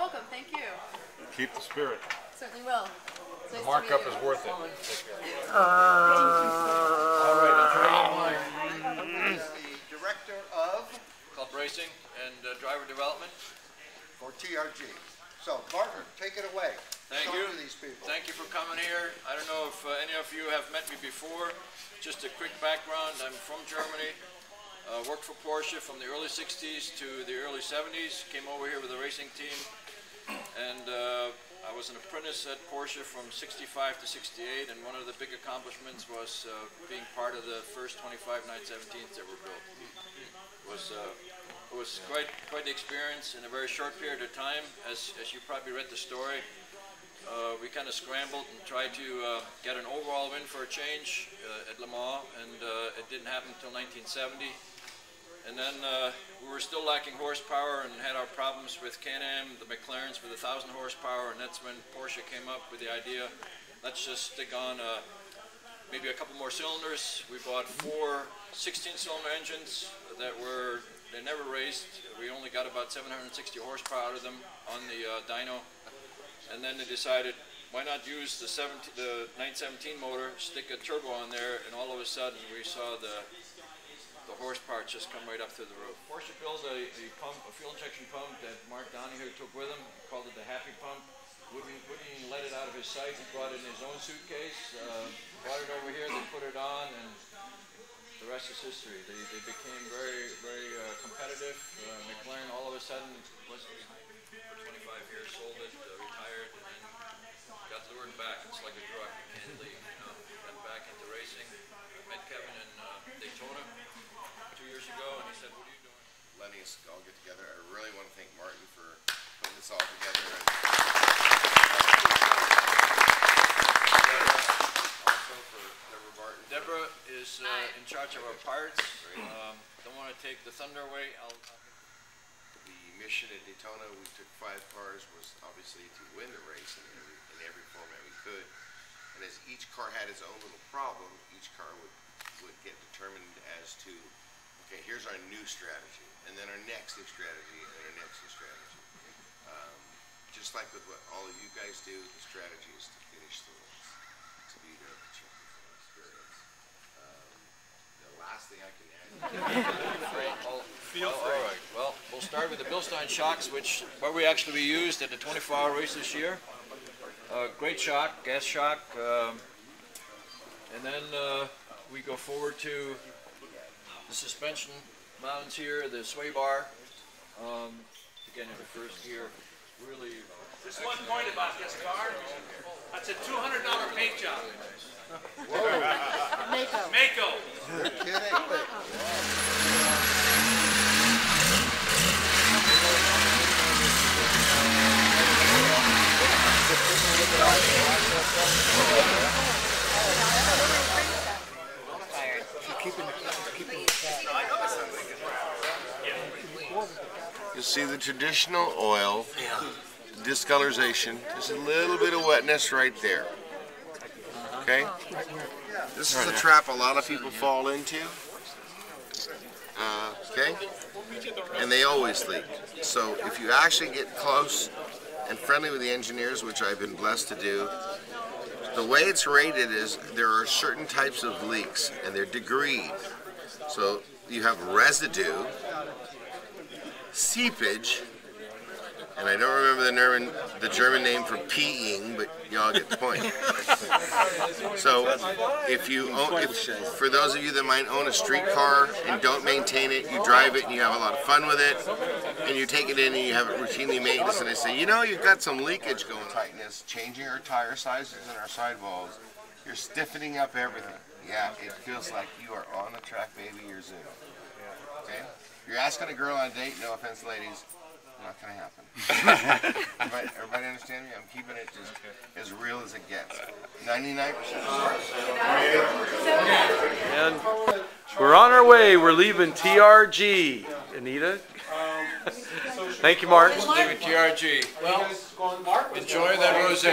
welcome. Thank you. Keep the spirit. Certainly will. The markup is worth it. All right, I'm the Director of Club Racing and Driver Development for TRG. So, Martin, take it away. Thank Talk you. to these people. Thank you for coming here. I don't know if any of you have met me before. Just a quick background. I'm from Germany. Worked for Porsche from the early 60s to the early 70s. Came over here with a racing team. And I was an apprentice at Porsche from 65 to 68. And one of the big accomplishments was being part of the first 25 917s that were built. It was quite the experience in a very short period of time. As you probably read the story, we kind of scrambled and tried to get an overall win for a change at Le Mans, and it didn't happen until 1970. And then we were still lacking horsepower and had our problems with Can-Am, the McLarens with 1,000 horsepower, and that's when Porsche came up with the idea, let's just stick on maybe a couple more cylinders. We bought 4 16-cylinder engines that they never raced. We only got about 760 horsepower out of them on the dyno. And then they decided, why not use the 917 motor, stick a turbo on there, and all of a sudden we saw the horsepower just come right up through the roof. Porsche built a fuel injection pump that Mark Donohue took with him. He called it the Happy Pump. Wouldn't even let it out of his sight. He brought it in his own suitcase, brought it over here, they put it on, and the rest is history. They became very competitive. McLaren all of a sudden was for 25 years, sold it, retired, and then got lured back. It's like a drug, you can't leave, you know. Got back into racing. I met Kevin in Daytona 2 years ago, and he said, what are you doing? Letting us all get together. I really want to thank Martin for putting this all together. And also for Deborah Barton. Deborah is in charge of our parts. Don't want to take the thunder away. The mission at Daytona, we took 5 cars, was obviously to win the race in every format we could. And as each car had its own little problem, each car would get determined as to, okay, here's our new strategy, and then our next new strategy, and our next new strategy. Just like with what all of you guys do, the strategy is to finish the race, to be there to check the experience. The last thing I can add. Feel free. All right. Well, we'll start with the Bilstein shocks, which we actually used at the 24-hour race this year. Great shock, gas shock, and then we go forward to the suspension mounts here, the sway bar. Again, in the first gear, really. Just one point about this car. That's a $200 paint job. Whoa. Mako. You're kidding. You see the traditional oil, discolorization, just a little bit of wetness right there. Okay? This is the trap a lot of people fall into. Okay? And they always leak. So if you actually get close and friendly with the engineers, which I've been blessed to do, the way it's rated is there are certain types of leaks, and they're degreed. So you have residue, seepage, and I don't remember the German name for peeing, but y'all get the point. So for those of you that might own a street car and don't maintain it, you drive it and you have a lot of fun with it, and you take it in and you have it routinely maintenance, and they say, you know, you've got some leakage going. Tightness, changing our tire sizes and our sidewalls, you're stiffening up everything. Yeah, it feels like you are on the track, baby, you're zoom. Okay? You're asking a girl on a date, no offense, ladies, not going to happen. Everybody understand me? I'm keeping it just as real as it gets. 99%. And we're on our way. We're leaving TRG. Anita? Thank you, Mark. Leaving TRG. Well, enjoy that rosé.